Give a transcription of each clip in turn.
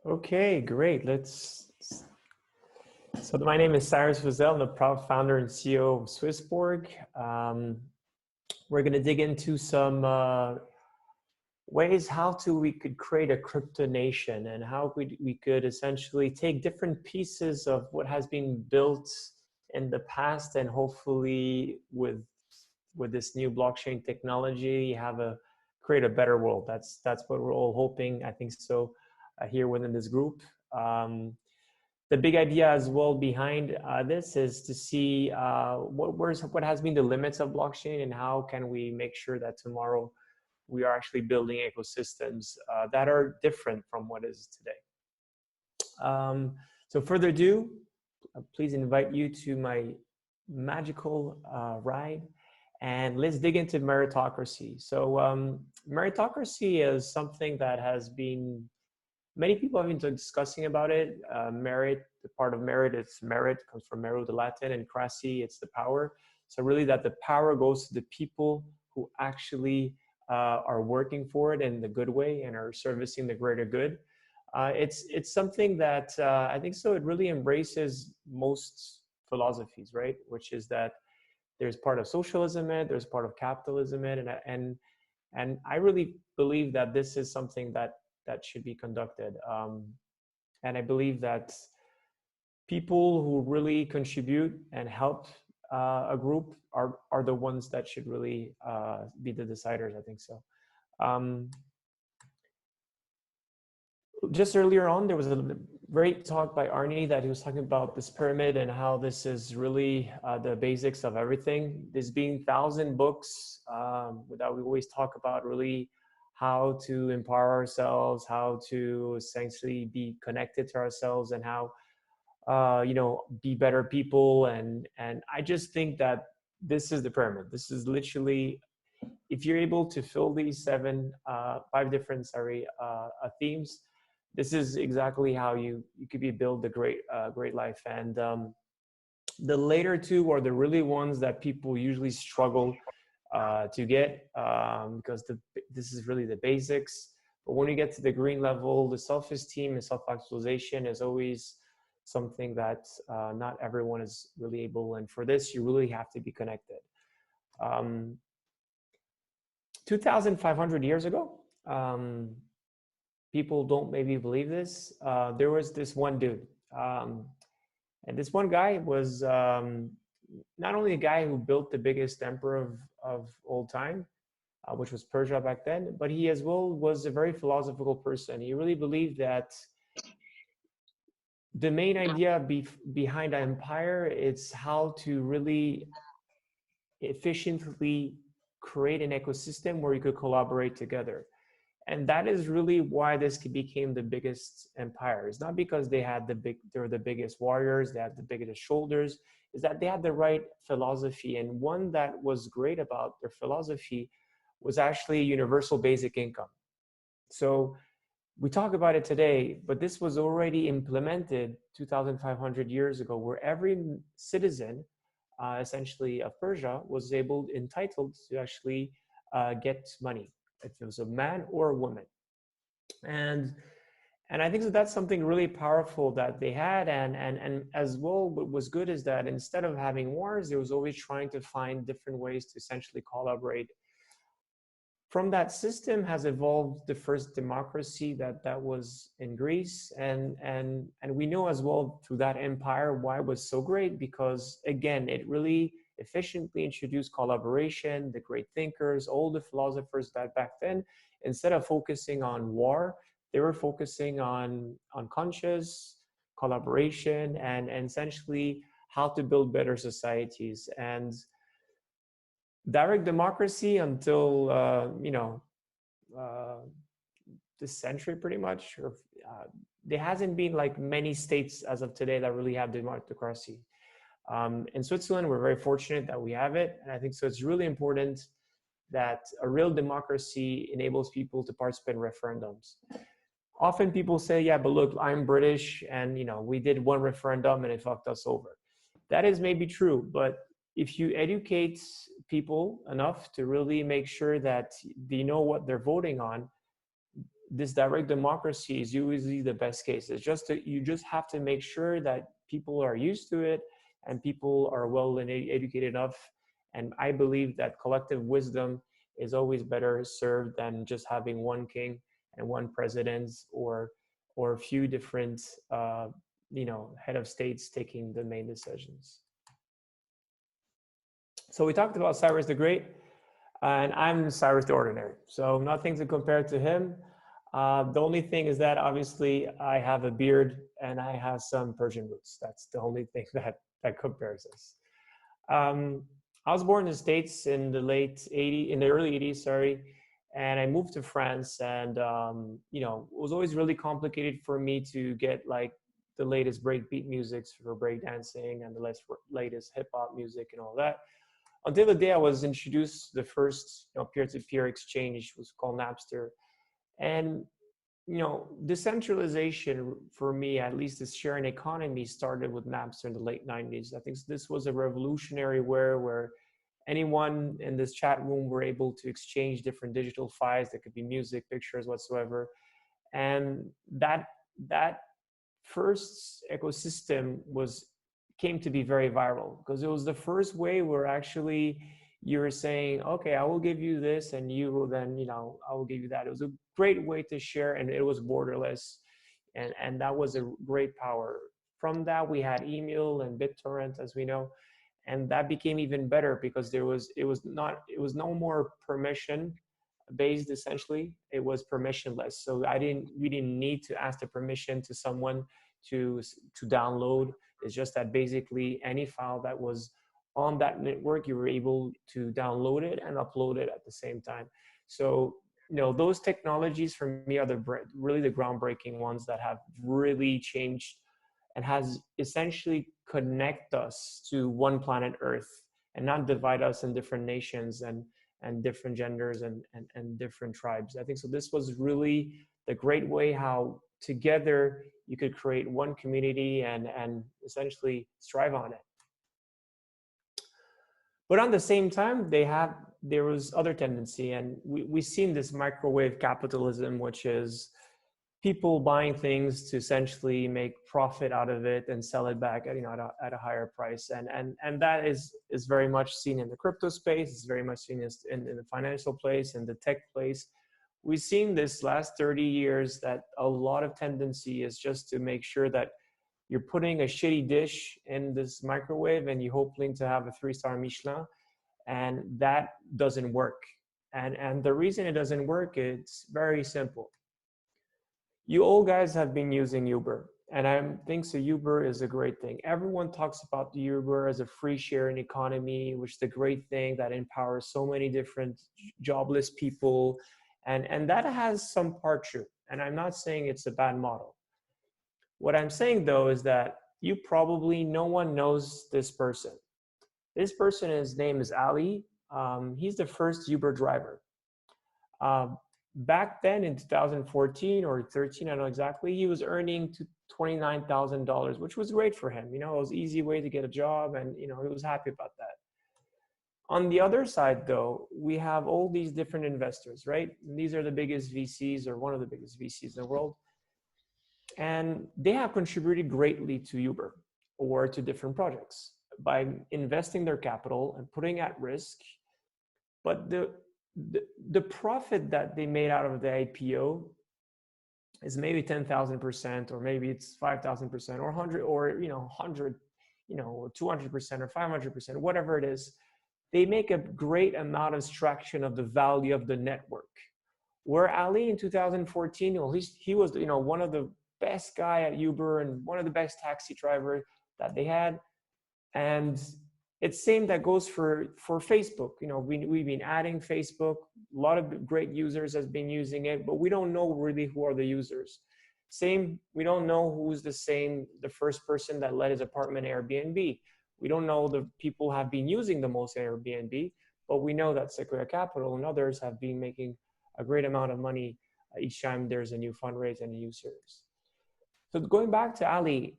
Okay, great. So my name is Cyrus Fazel. I'm the proud founder and CEO of Swissborg. We're going to dig into some ways we could create a crypto nation and how we could essentially take different pieces of what has been built in the past and hopefully with this new blockchain technology create a better world. That's what we're all hoping. I think so here within this group. The big idea as well behind this is to see what has been the limits of blockchain and how can we make sure that tomorrow we are actually building ecosystems that are different from what is today. So further ado, please invite you to my magical ride, and let's dig into meritocracy. So meritocracy is something that has been, many people have been discussing about it. Merit, the part of merit, it's merit, comes from mero, the Latin, and cracy, it's the power. So really that the power goes to the people who actually are working for it in the good way and are servicing the greater good. It's something that I think so it really embraces most philosophies, right? Which is that there's part of socialism in it, there's part of capitalism in it, and I really believe that this is something that should be conducted. And I believe that people who really contribute and help a group are the ones that should really be the deciders, I think so. Just earlier on, there was a great talk by Arnie that he was talking about this pyramid and how this is really the basics of everything. There's been 1,000 books that we always talk about really how to empower ourselves, how to essentially be connected to ourselves, and how be better people. And I just think that this is the pyramid. This is literally, if you're able to fill these five different themes, this is exactly how you could build a great life. And the later two are the really ones that people usually struggle to get because this is really the basics. But when you get to the green level, the self-esteem and self-actualization is always something that not everyone is really able. And for this, you really have to be connected. 2,500 years ago, people don't maybe believe this. There was this one dude. And this one guy was not only a guy who built the biggest emperor of all time, which was Persia back then, but he as well was a very philosophical person. He really believed that the main idea behind an empire is how to really efficiently create an ecosystem where you could collaborate together. And that is really why this became the biggest empire. It's not because they were the biggest warriors, they had the biggest shoulders, is that they had the right philosophy. And one that was great about their philosophy was actually universal basic income. So we talk about it today, but this was already implemented 2,500 years ago, where every citizen, essentially of Persia, was entitled to actually get money, if it was a man or a woman. And I think that's something really powerful that they had. And as well, what was good is that instead of having wars, they was always trying to find different ways to essentially collaborate. From that system has evolved the first democracy that was in Greece. And we know as well through that empire why it was so great, because again, it really efficiently introduced collaboration, the great thinkers, all the philosophers that back then, instead of focusing on war, they were focusing on conscious collaboration and essentially how to build better societies. And direct democracy until this century pretty much, or there hasn't been like many states as of today that really have democracy. In Switzerland, we're very fortunate that we have it, and I think so it's really important that a real democracy enables people to participate in referendums. Often people say, yeah, but look, I'm British and we did one referendum and it fucked us over. That is maybe true, but if you educate people enough to really make sure that they know what they're voting on, this direct democracy is usually the best case. It's just that you just have to make sure that people are used to it and people are well educated enough. And I believe that collective wisdom is always better served than just having one king and one president, or a few different head of states taking the main decisions. So we talked about Cyrus the Great, and I'm Cyrus the Ordinary. So nothing to compare to him. The only thing is that obviously I have a beard and I have some Persian roots. That's the only thing that compares us. I was born in the States in the early 80s, sorry. And I moved to France, and it was always really complicated for me to get like the latest breakbeat music for breakdancing and the latest hip hop music and all that. Until the day I was introduced to the first peer-to-peer exchange, was called Napster. And decentralization for me, at least this sharing economy, started with Napster in the late 90s. I think this was a revolutionary where anyone in this chat room were able to exchange different digital files that could be music, pictures, whatsoever. And that first ecosystem came to be very viral, because it was the first way where actually you were saying, okay, I will give you this and you will then, I will give you that. It was a great way to share, and it was borderless. And that was a great power. From that, we had email and BitTorrent, as we know. And that became even better because it was no more permission based, essentially. It was permissionless. So we didn't need to ask the permission to someone to download. It's just that basically any file that was on that network, you were able to download it and upload it at the same time. So, those technologies for me are really the groundbreaking ones that have really changed and has essentially connect us to one planet Earth, and not divide us in different nations and different genders and different tribes. I think so. This was really the great way how together you could create one community and essentially strive on it. But on the same time, there was other tendency, and we've seen this microwave capitalism, which is people buying things to essentially make profit out of it and sell it back at a higher price. And that is very much seen in the crypto space. It's very much seen in the financial place and the tech place. We've seen this last 30 years that a lot of tendency is just to make sure that you're putting a shitty dish in this microwave and you're hoping to have a 3-star Michelin, and that doesn't work. And the reason it doesn't work, it's very simple. You all guys have been using Uber, and I think so Uber is a great thing. Everyone talks about the Uber as a free sharing economy, which is a great thing that empowers so many different jobless people. And that has some part true. And I'm not saying it's a bad model. What I'm saying though is that no one knows this person. This person, his name is Ali. He's the first Uber driver. Back then in 2014 or 13, I don't know exactly, he was earning $29,000, which was great for him. It was an easy way to get a job, and he was happy about that. On the other side though, we have all these different investors, right? And these are the biggest VCs, or one of the biggest VCs in the world. And they have contributed greatly to Uber or to different projects by investing their capital and putting at risk. But the profit that they made out of the IPO is maybe 10,000%, or maybe it's 5,000%, or 100, or 100, or 200%, or 500%, whatever it is. They make a great amount of extraction of the value of the network. Where Ali in 2014, he was one of the best guy at Uber and one of the best taxi drivers that they had. And it's same that goes for Facebook. We've been adding Facebook. A lot of great users has been using it, but we don't know really who are the users. Same, we don't know who's the first person that let his apartment Airbnb. We don't know the people have been using the most Airbnb, but we know that Sequoia Capital and others have been making a great amount of money each time there's a new fundraise and a new series. So going back to Ali,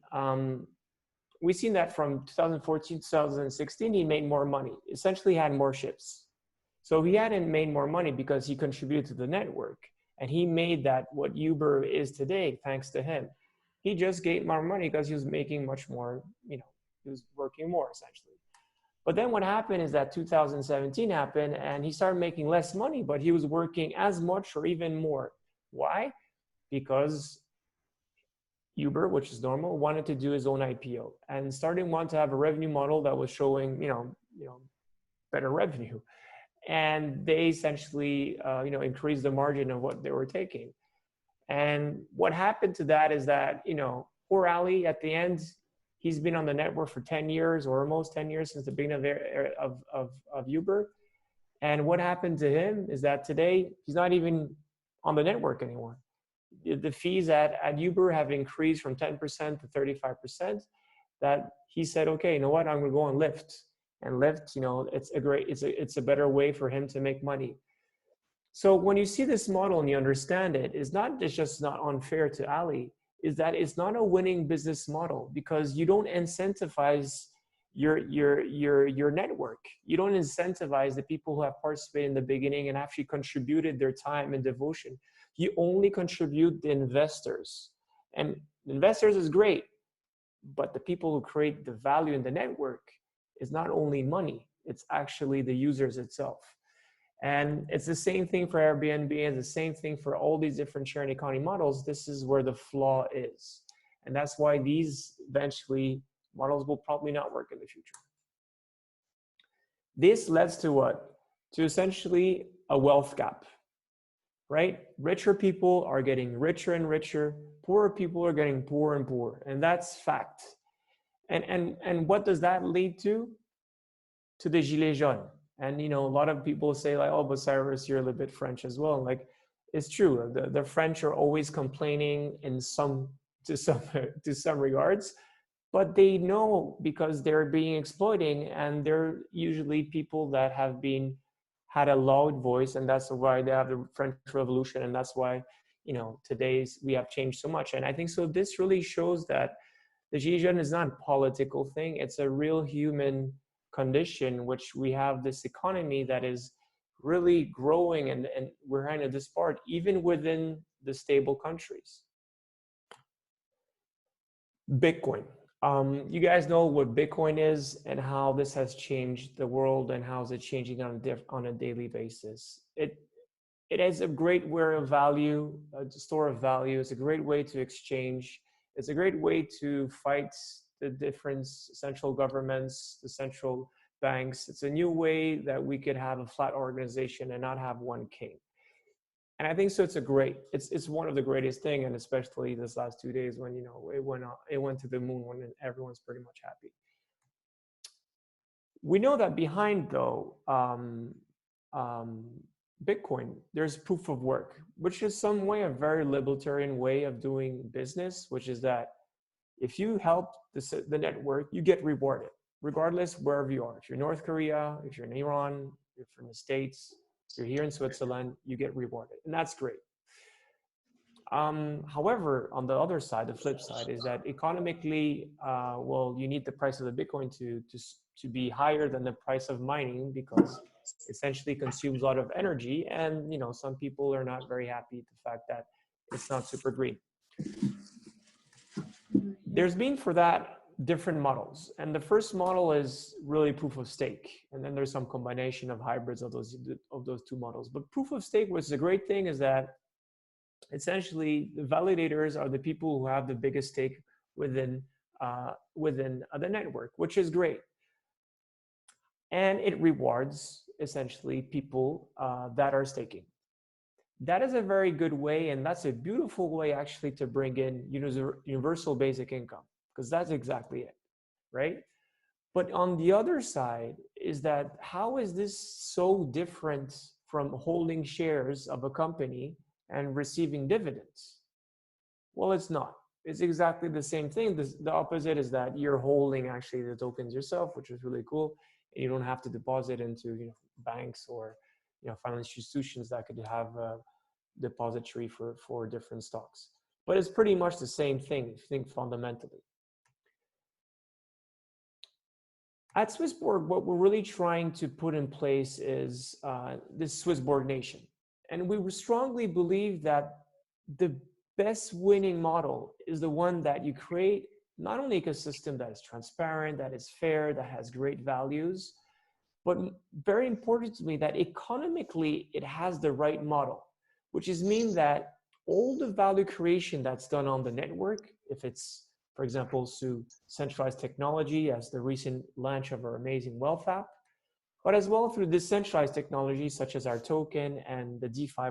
we've seen that from 2014 to 2016, he made more money, essentially had more ships. So he hadn't made more money because he contributed to the network. And he made that what Uber is today, thanks to him. He just gave more money because he was making much more, he was working more essentially. But then what happened is that 2017 happened and he started making less money, but he was working as much or even more. Why? Because Uber, which is normal, wanted to do his own IPO and starting wanted to have a revenue model that was showing, better revenue. And they essentially, increased the margin of what they were taking. And what happened to that is that, poor Ali at the end, he's been on the network for 10 years or almost 10 years since the beginning of Uber. And what happened to him is that today he's not even on the network anymore. The fees at Uber have increased from 10% to 35%, that he said, okay, you know what, I'm gonna go on Lyft. And Lyft, it's a better way for him to make money. So when you see this model and you understand it's just not unfair to Ali, is that it's not a winning business model because you don't incentivize your network. You don't incentivize the people who have participated in the beginning and actually contributed their time and devotion. You only contribute the investors. And investors is great, but the people who create the value in the network is not only money, it's actually the users itself. And it's the same thing for Airbnb and the same thing for all these different sharing economy models. This is where the flaw is. And that's why these eventually models will probably not work in the future. This leads to what? To essentially a wealth gap, right? Richer people are getting richer and richer. Poorer people are getting poorer and poorer. And that's fact. And what does that lead to? To the gilets jaunes. And a lot of people say like, oh, but Cyrus, you're a little bit French as well. Like, it's true. The French are always complaining to some regards, but they know because they're being exploiting, and they're usually people that have had a loud voice, and that's why they have the French Revolution, and that's why we have changed so much. And I think so. This really shows that the gilets jaunes is not a political thing; it's a real human condition, which we have this economy that is really growing, and we're kind of this part even within the stable countries. Bitcoin. You guys know what Bitcoin is and how this has changed the world and how is it changing on a daily basis. It is a great way of value, a store of value. It's a great way to exchange. It's a great way to fight the different central governments, the central banks. It's a new way that we could have a flat organization and not have one king. And I think so. It's one of the greatest thing, and especially this last 2 days when it went to the moon, when everyone's pretty much happy. We know that behind though Bitcoin, there's proof of work, which is some way a very libertarian way of doing business, which is that if you help the network, you get rewarded, regardless wherever you are. If you're in North Korea, if you're in Iran, if you're from the States, if you're here in Switzerland, you get rewarded, and that's great. However, on the other side, the flip side is that economically, you need the price of the Bitcoin to be higher than the price of mining, because essentially consumes a lot of energy, and some people are not very happy with the fact that it's not super green. There's been for that different models, and the first model is really proof of stake, and then there's some combination of hybrids of those two models. But proof of stake, which is a great thing, is that essentially the validators are the people who have the biggest stake within the network, which is great, and it rewards essentially people that are staking. That is a very good way, and that's a beautiful way actually to bring in universal basic income, because that's exactly it, right? But on the other side is that how is this so different from holding shares of a company and receiving dividends? Well, it's not. It's exactly the same thing. The opposite is that you're holding actually the tokens yourself, which is really cool, and you don't have to deposit into banks or financial institutions that could have a depository for different stocks. But it's pretty much the same thing if you think fundamentally. At Swissborg, what we're really trying to put in place is this Swissborg Nation. And we strongly believe that the best winning model is the one that you create not only ecosystem that is transparent, that is fair, that has great values, but very importantly, that economically it has the right model, which is mean that all the value creation that's done on the network, if it's, for example, through centralized technology as the recent launch of our amazing Wealth app, but as well through decentralized technologies such as our token and the DeFi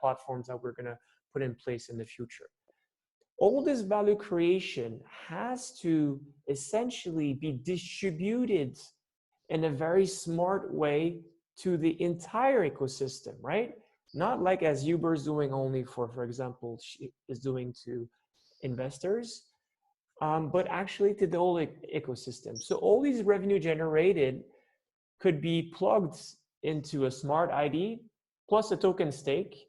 platforms that we're going to put in place in the future. All this value creation has to essentially be distributed in a very smart way to the entire ecosystem, right? Not like as Uber is doing only for example, is doing to investors, but actually to the whole ecosystem. So all these revenue generated could be plugged into a smart ID plus a token stake.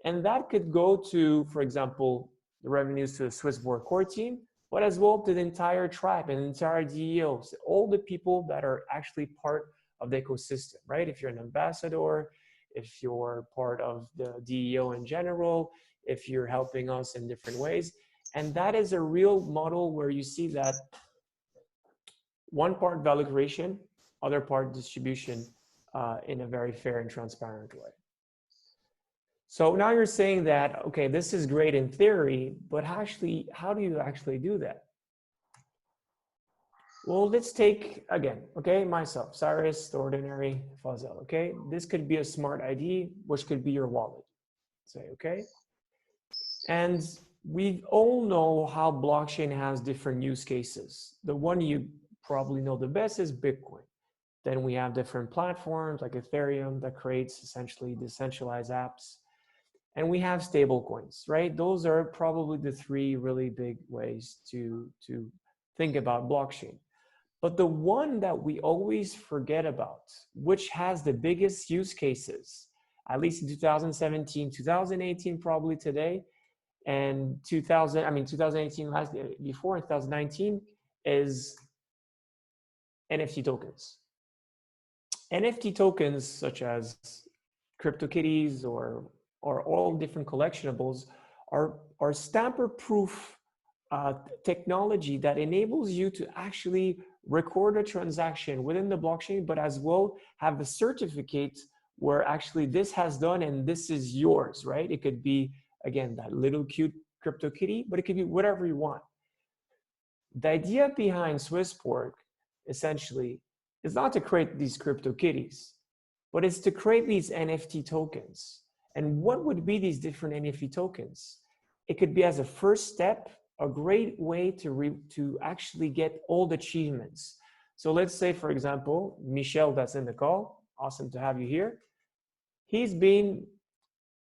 And that could go to, for example, the revenues to the Swissborg core team, but as well to the entire tribe and the entire DEOs, all the people that are actually part of the ecosystem, right? If you're an ambassador, if you're part of the DEO in general, if you're helping us in different ways. And that is a real model where you see that one part value creation, other part distribution in a very fair and transparent way. So now you're saying that, okay, this is great in theory, but actually, how do you actually do that? Well, let's take, again, okay, myself, Cyrus, the ordinary Fazel, okay? This could be a smart ID, which could be your wallet, say, okay? And we all know how blockchain has different use cases. The one you probably know the best is Bitcoin. Then we have different platforms like Ethereum that creates essentially decentralized apps. And we have stable coins, right? Those are probably the three really big ways to think about blockchain. But the one that we always forget about, which has the biggest use cases, at least in 2017, 2018, probably today, and 2018 last before 2019, is NFT tokens. NFT tokens such as CryptoKitties or all different collectibles are stamper-proof technology that enables you to actually record a transaction within the blockchain, but as well have a certificate where actually this has done and this is yours, right? It could be, again, that little cute CryptoKitty, but it could be whatever you want. The idea behind Swissport, essentially, is not to create these CryptoKitties, but it's to create these NFT tokens. And what would be these different NFT tokens? It could be, as a first step, a great way to actually get all the achievements. So let's say, for example, Michel that's in the call, awesome to have you here. He's been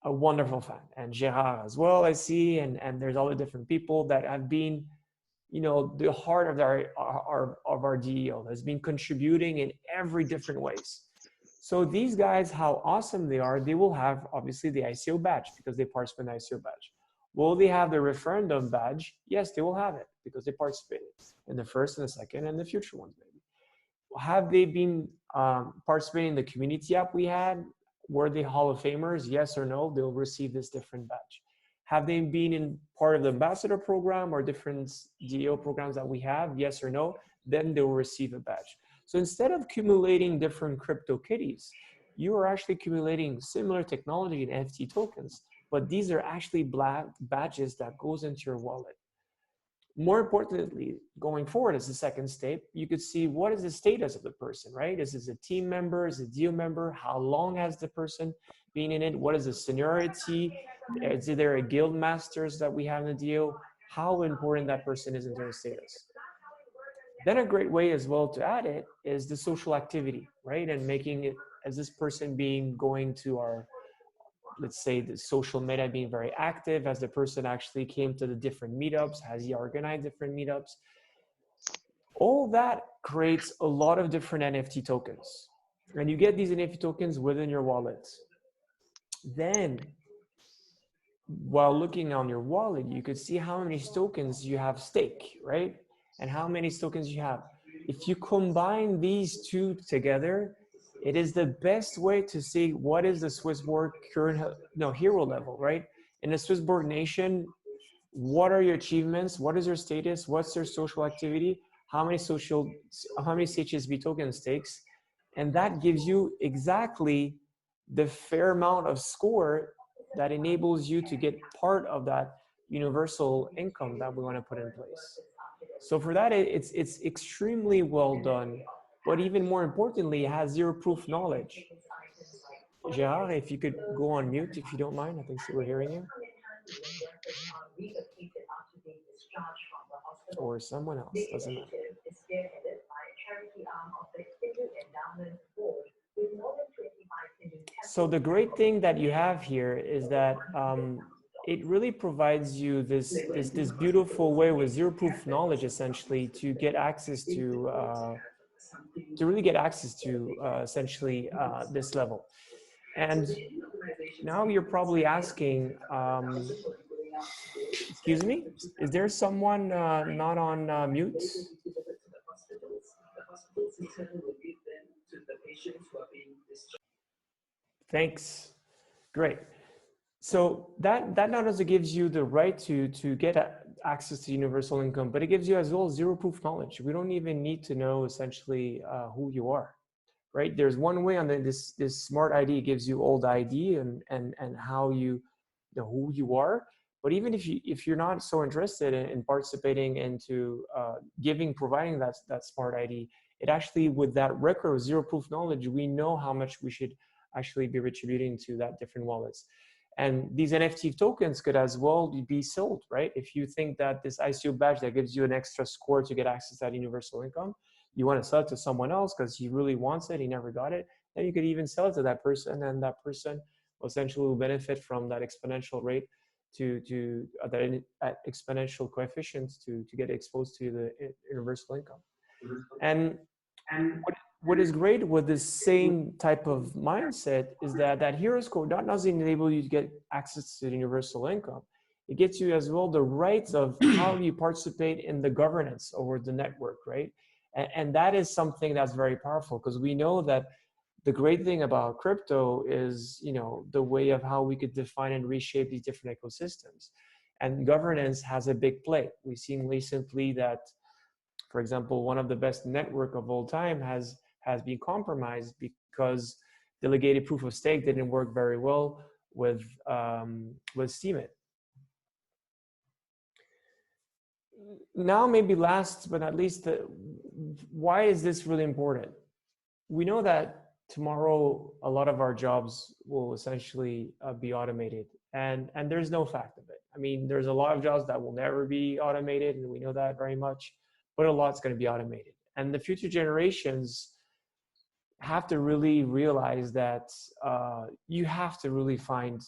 a wonderful fan, and Gerard as well, I see, and there's all the different people that have been, you know, the heart of our DEO, has been contributing in every different ways. So these guys, how awesome they are, they will have obviously the ICO badge because they participate in the ICO badge. Will they have the referendum badge? Yes, they will have it because they participated in the first and the second and the future ones, maybe. Have they been participating in the community app we had? Were they Hall of Famers? Yes or no? They'll receive this different badge. Have they been in part of the ambassador program or different DEO programs that we have? Yes or no? Then they'll receive a badge. So instead of accumulating different CryptoKitties, you are actually accumulating similar technology in NFT tokens, but these are actually black badges that goes into your wallet. More importantly, going forward as the second step, you could see what is the status of the person, right? Is this a team member? Is it a DEO member? How long has the person been in it? What is the seniority? Is there a guild masters that we have in the DEO? How important that person is in their status? Then a great way as well to add it is the social activity, right? And making it as this person going to our, let's say, the social media, being very active, as the person actually came to the different meetups, has he organized different meetups? All that creates a lot of different NFT tokens. And you get these NFT tokens within your wallet. Then, while looking on your wallet, you could see how many tokens you have stake, right? And how many tokens you have. If you combine these two together, It is the best way to see what is the Swissborg current hero level, right? In a Swissborg nation, what are your achievements? What is your status? What's your social activity? How many CHSB token stakes? And that gives you exactly the fair amount of score that enables you to get part of that universal income that we want to put in place. So for that, it's extremely well done, but even more importantly, it has zero proof knowledge. Gerard, if you could go on mute, if you don't mind, I think we're hearing you. Or someone else, doesn't matter. So the great thing that you have here is that it really provides you this beautiful way with zero proof knowledge, essentially, to get access to really get access to essentially this level. And now you're probably asking, excuse me, is there someone not on mute? Thanks. Great. So that not only gives you the right to get access to universal income, but it gives you as well zero proof knowledge. We don't even need to know essentially who you are, right? There's one way on this smart ID gives you old ID and how you know who you are. But even if you're not so interested in participating into providing that smart ID, it actually, with that record of zero proof knowledge, we know how much we should actually be retributing to that different wallets. And these NFT tokens could as well be sold, right? If you think that this ICO badge that gives you an extra score to get access to that universal income, you want to sell it to someone else because he really wants it, he never got it, then you could even sell it to that person, and that person essentially will benefit from that exponential rate to that exponential coefficient to get exposed to the universal income. And what is great with this same type of mindset is that heroes code not only enable you to get access to the universal income, it gets you as well the rights of how you participate in the governance over the network, right? And that is something that's very powerful, because we know that the great thing about crypto is, the way of how we could define and reshape these different ecosystems. And governance has a big play. We've seen recently that, for example, one of the best network of all time has been compromised because delegated proof of stake didn't work very well with Steemit. Now, maybe last but not least, why is this really important? We know that tomorrow a lot of our jobs will essentially be automated, and there's no fact of it. I mean, there's a lot of jobs that will never be automated, and we know that very much, but a lot's going to be automated. And the future generations have to really realize that you have to really find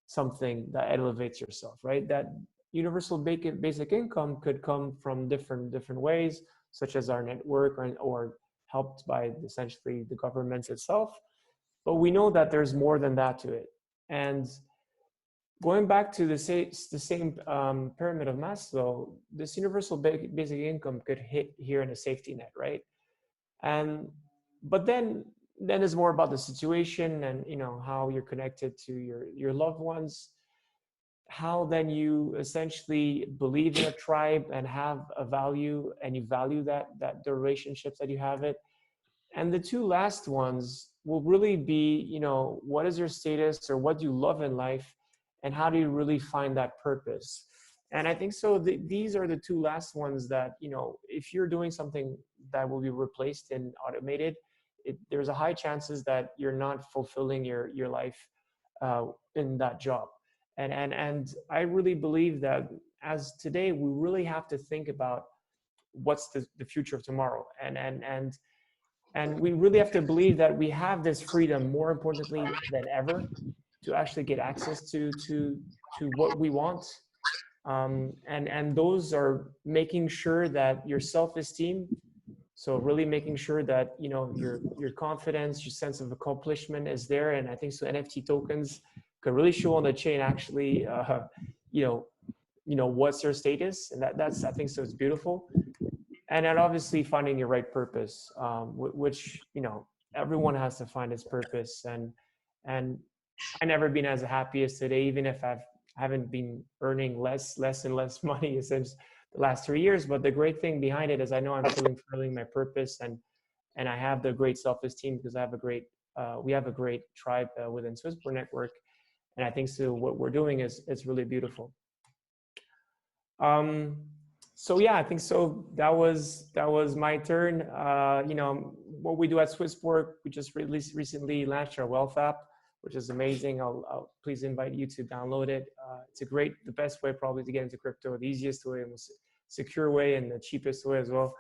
something that elevates yourself, right? That universal basic income could come from different ways, such as our network or helped by essentially the government itself. But we know that there's more than that to it. And going back to the same pyramid of Maslow, this universal basic income could hit here in a safety net, right? But then it's more about the situation and how you're connected to your loved ones, how then you essentially believe in a tribe and have a value, and you value that the relationships that you have it. And the two last ones will really be, what is your status, or what do you love in life, and how do you really find that purpose? And I think so these are the two last ones that, if you're doing something that will be replaced and automated, there's a high chances that you're not fulfilling your life in that job. And I really believe that as today, we really have to think about what's the future of tomorrow. And we really have to believe that we have this freedom, more importantly than ever, to actually get access to what we want. And those are making sure that your self-esteem, so really making sure that your confidence, your sense of accomplishment is there. And I think so NFT tokens can really show on the chain actually what's your status, and that's I think so it's beautiful. And then obviously finding your right purpose, which everyone has to find his purpose. And I never been as happy as today, even if haven't been earning less and less money since the last 3 years. But the great thing behind it is I know I'm fulfilling my purpose, and I have the great self-esteem because I have a great we have a great tribe within Swissborg Network, and I think so. What we're doing is really beautiful. So yeah, I think so. That was my turn. You know, what we do at Swissborg, we just recently launched our wealth app, which is amazing. I'll please invite you to download it. It's the best way probably to get into crypto, the easiest way, the most secure way, and the cheapest way as well.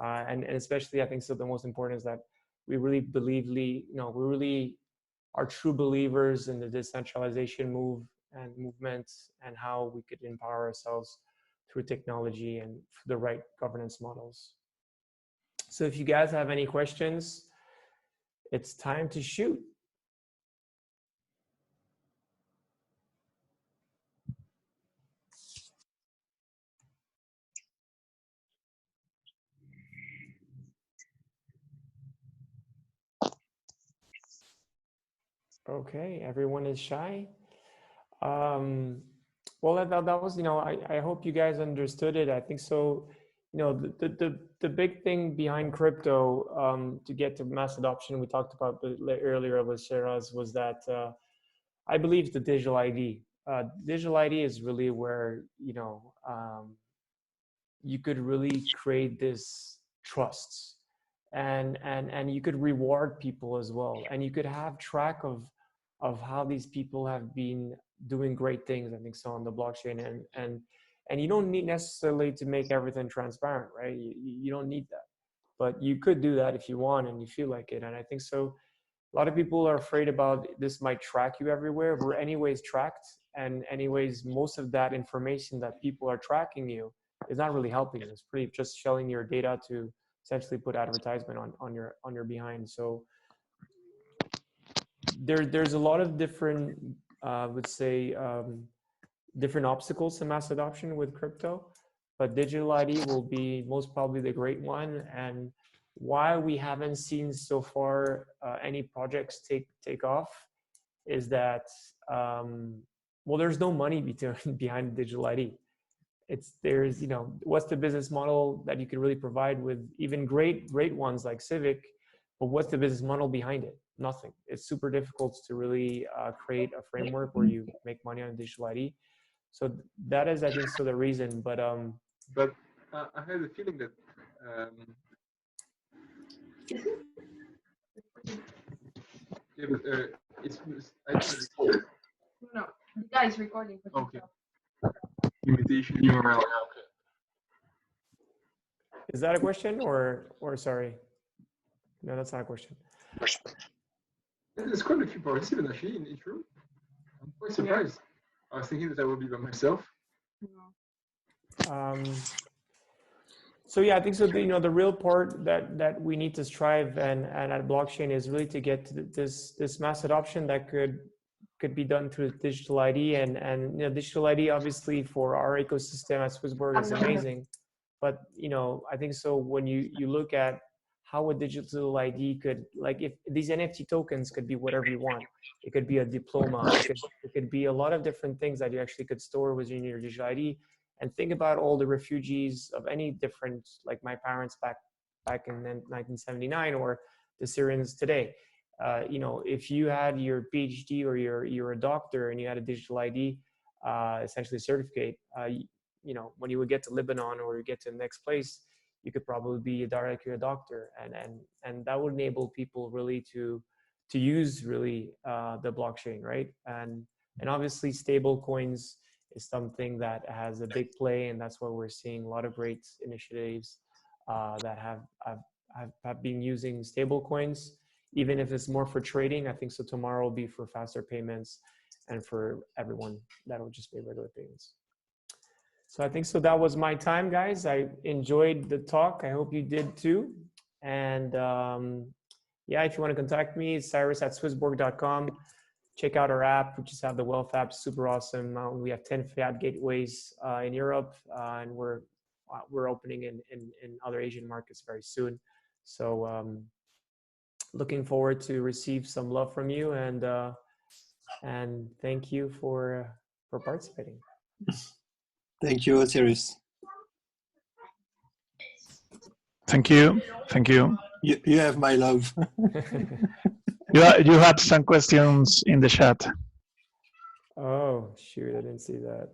And especially, I think so. The most important is that we really believe, we really are true believers in the decentralization movement and how we could empower ourselves through technology and the right governance models. So if you guys have any questions, it's time to shoot. Okay, everyone is shy. Well, that was, I hope you guys understood it. I think so. The big thing behind crypto to get to mass adoption, we talked about earlier with Cyrus, was that I believe the digital ID. Digital ID is really where, you could really create this trust, and you could reward people as well, and you could have track of how these people have been doing great things, I think so, on the blockchain, and you don't need necessarily to make everything transparent, right? You don't need that, but you could do that if you want and you feel like it. And I think so a lot of people are afraid about this might track you everywhere. We're anyways tracked, and anyways most of that information that people are tracking you is not really helping you. It's pretty just selling your data to essentially put advertisement on your behind. So there's a lot of different would say different obstacles to mass adoption with crypto, but digital ID will be most probably the great one. And why we haven't seen so far any projects take off is that well, there's no money behind digital ID. There's what's the business model that you can really provide with even great ones like Civic, but what's the business model behind it? Nothing. It's super difficult to really create a framework where you make money on digital ID. So that is, I think, so the reason. But I had a feeling that yeah, but it's no, the guy is recording. Okay. Imitation URL. Okay. Is that a question or sorry? No, that's not a question. There's quite a few participants actually in each room. I'm quite surprised. Yeah. I was thinking that I would be by myself. So yeah, I think so. The real part that we need to strive and at blockchain is really to get to this mass adoption that could be done through digital ID, and digital ID obviously for our ecosystem at Swissborg is amazing. But I think so when you look at how a digital ID could, like, if these NFT tokens could be whatever you want. It could be a diploma. It could be a lot of different things that you actually could store within your digital ID. And think about all the refugees of any different, like my parents back in 1979, or the Syrians today. If you had your PhD or you're a doctor and you had a digital ID, essentially certificate, when you would get to Lebanon or you get to the next place, you could probably be directly a doctor, and that would enable people really to use really the blockchain, right? And obviously stable coins is something that has a big play, and that's why we're seeing a lot of great initiatives that have been using stable coins, even if it's more for trading. I think so tomorrow will be for faster payments, and for everyone that'll just be regular payments. So I think so that was my time, guys. I enjoyed the talk. I hope you did too. And yeah, if you want to contact me, it's cyrus@swissborg.com. Check out our app. We just have the Wealth app, super awesome. We have 10 fiat gateways in Europe, and we're opening in other Asian markets very soon. So looking forward to receive some love from you, and thank you for participating. Thank you, Cyrus. Thank you. Thank you. You have my love. You had some questions in the chat. Oh, shoot, I didn't see that.